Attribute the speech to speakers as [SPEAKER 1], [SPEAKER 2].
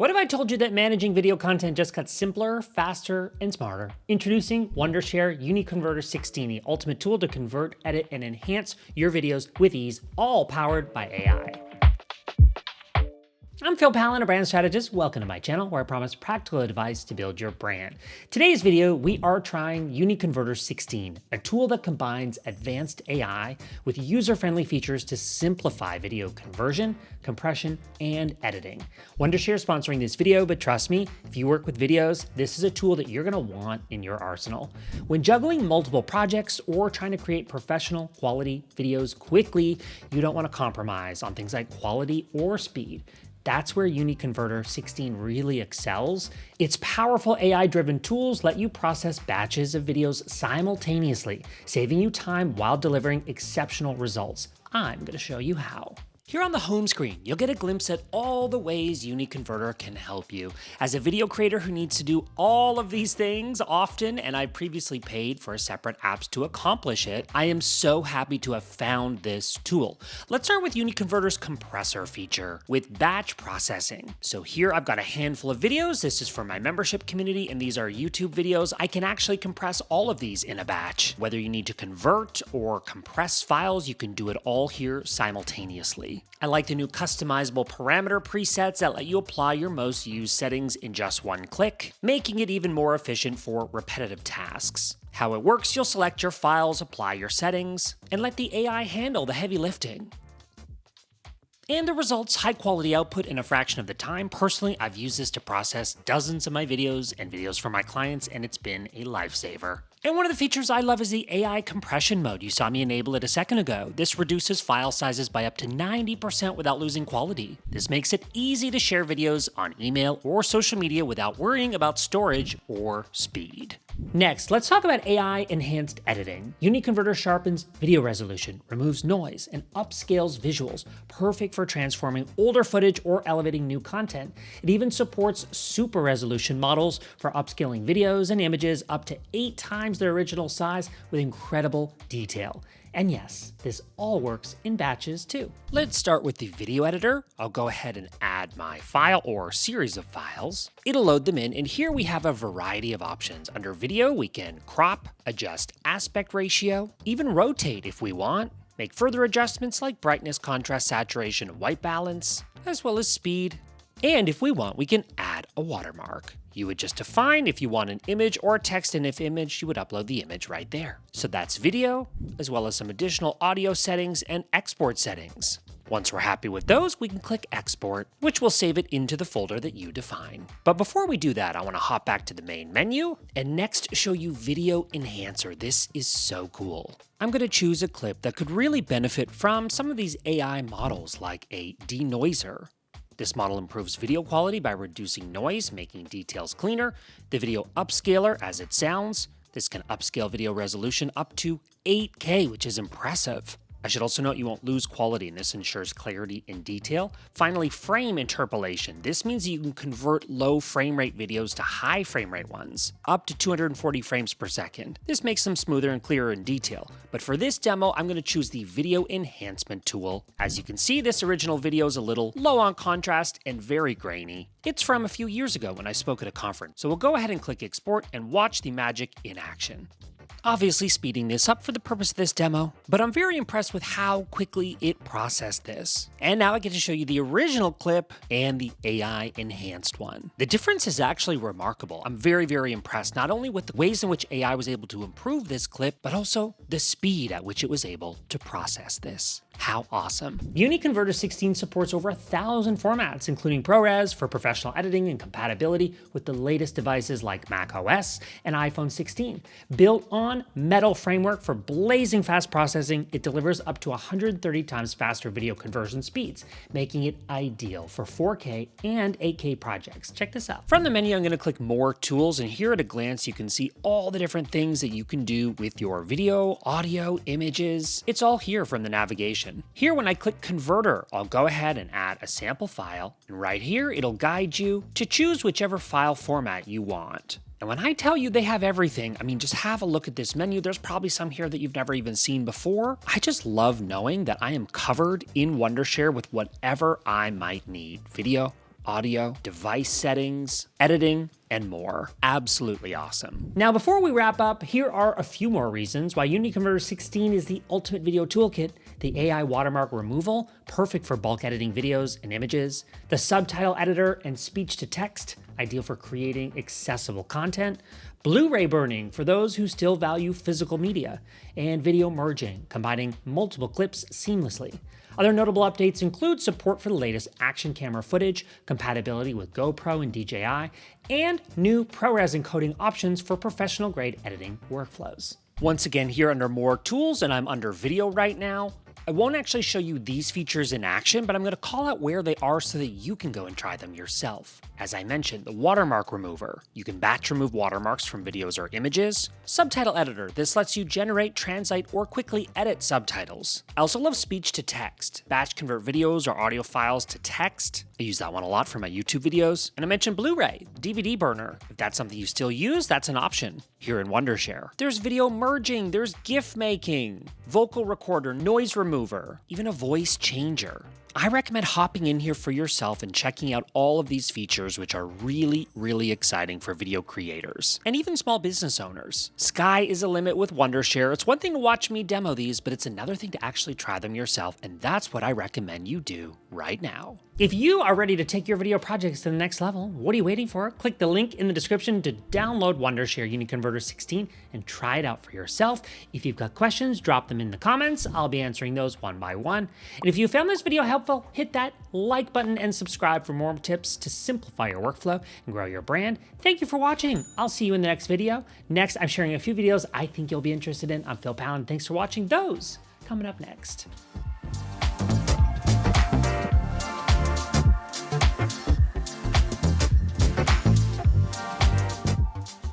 [SPEAKER 1] What if I told you that managing video content just got simpler, faster, and smarter? Introducing Wondershare UniConverter 16, the ultimate tool to convert, edit, and enhance your videos with ease, all powered by AI. I'm Pallen, a brand strategist. Welcome to my channel, where I promise practical advice to build your brand. Today's video, we are trying UniConverter 16, a tool that combines advanced AI with user-friendly features to simplify video conversion, compression, and editing. Wondershare is sponsoring this video, but trust me, if you work with videos, this is a tool that you're gonna want in your arsenal. When juggling multiple projects or trying to create professional quality videos quickly, you don't wanna compromise on things like quality or speed. That's where UniConverter 16 really excels. Its powerful AI-driven tools let you process batches of videos simultaneously, saving you time while delivering exceptional results. I'm going to show you how. Here on the home screen, you'll get a glimpse at all the ways UniConverter can help you. As a video creator who needs to do all of these things often, and I've previously paid for separate apps to accomplish it, I am so happy to have found this tool. Let's start with UniConverter's Compressor feature with batch processing. So here I've got a handful of videos. This is for my membership community, and these are YouTube videos. I can actually compress all of these in a batch. Whether you need to convert or compress files, you can do it all here simultaneously. I like the new customizable parameter presets that let you apply your most used settings in just one click, making it even more efficient for repetitive tasks. How it works, you'll select your files, apply your settings, and let the AI handle the heavy lifting. And the results, high quality output in a fraction of the time. Personally, I've used this to process dozens of my videos and videos for my clients, and it's been a lifesaver. And one of the features I love is the AI compression mode. You saw me enable it a second ago. This reduces file sizes by up to 90% without losing quality. This makes it easy to share videos on email or social media without worrying about storage or speed. Next, let's talk about AI-enhanced editing. UniConverter sharpens video resolution, removes noise, and upscales visuals, perfect for transforming older footage or elevating new content. It even supports super resolution models for upscaling videos and images up to 8 times their original size with incredible detail. And yes, this all works in batches too. Let's start with the video editor. I'll go ahead and add my file or series of files. It'll load them in, and here we have a variety of options. Under video, we can crop, adjust aspect ratio, even rotate if we want, make further adjustments like brightness, contrast, saturation, and white balance, as well as speed. And if we want, we can add a watermark. You would just define if you want an image or text, and if image, you would upload the image right there. So that's video, as well as some additional audio settings and export settings. Once we're happy with those, we can click export, which will save it into the folder that you define. But before we do that, I want to hop back to the main menu and next show you Video Enhancer. This is so cool. I'm going to choose a clip that could really benefit from some of these AI models like a denoiser. This model improves video quality by reducing noise, making details cleaner. The video upscaler, as it sounds, this can upscale video resolution up to 8K, which is impressive. I should also note you won't lose quality, and this ensures clarity in detail. Finally, frame interpolation. This means you can convert low frame rate videos to high frame rate ones, up to 240 frames per second. This makes them smoother and clearer in detail. But for this demo, I'm going to choose the Video Enhancement tool. As you can see, this original video is a little low on contrast and very grainy. It's from a few years ago when I spoke at a conference. So we'll go ahead and click export and watch the magic in action. Obviously speeding this up for the purpose of this demo, but I'm very impressed with how quickly it processed this. And now I get to show you the original clip and the AI enhanced one. The difference is actually remarkable. I'm very, very impressed, not only with the ways in which AI was able to improve this clip, but also the speed at which it was able to process this. How awesome. UniConverter 16 supports over 1,000 formats, including ProRes for professional editing and compatibility with the latest devices like Mac OS and iPhone 16. Built on Metal framework for blazing fast processing, it delivers up to 130 times faster video conversion speeds, making it ideal for 4K and 8K projects. Check this out. From the menu, I'm going to click More Tools, and here at a glance, you can see all the different things that you can do with your video, audio, images. It's all here from the navigation. Here, when I click Converter, I'll go ahead and add a sample file, and right here, it'll guide you to choose whichever file format you want. And when I tell you they have everything, I mean, just have a look at this menu. There's probably some here that you've never even seen before. I just love knowing that I am covered in Wondershare with whatever I might need. Video, audio, device settings, editing, and more. Absolutely awesome. Now, before we wrap up, here are a few more reasons why UniConverter 16 is the ultimate video toolkit. The AI watermark removal, perfect for bulk editing videos and images. The subtitle editor and speech to text, ideal for creating accessible content. Blu-ray burning for those who still value physical media. And video merging, combining multiple clips seamlessly. Other notable updates include support for the latest action camera footage, compatibility with GoPro and DJI, and new ProRes encoding options for professional-grade editing workflows. Once again, here under More Tools, and I'm under Video right now, I won't actually show you these features in action, but I'm going to call out where they are so that you can go and try them yourself. As I mentioned, the watermark remover. You can batch remove watermarks from videos or images. Subtitle editor. This lets you generate, translate, or quickly edit subtitles. I also love speech to text. Batch convert videos or audio files to text. I use that one a lot for my YouTube videos. And I mentioned Blu-ray, DVD burner. If that's something you still use, that's an option here in Wondershare. There's video merging, there's GIF making, vocal recorder, noise remover, even a voice changer. I recommend hopping in here for yourself and checking out all of these features, which are really, really exciting for video creators and even small business owners. Sky is the limit with Wondershare. It's one thing to watch me demo these, but it's another thing to actually try them yourself, and that's what I recommend you do right now. If you are ready to take your video projects to the next level, what are you waiting for? Click the link in the description to download Wondershare UniConverter 16 and try it out for yourself. If you've got questions, drop them in the comments. I'll be answering those one by one. And if you found this video helpful, hit that like button and subscribe for more tips to simplify your workflow and grow your brand. Thank you for watching. I'll see you in the next video. Next, I'm sharing a few videos I think you'll be interested in. I'm Pallen. Thanks for watching those. Coming up next.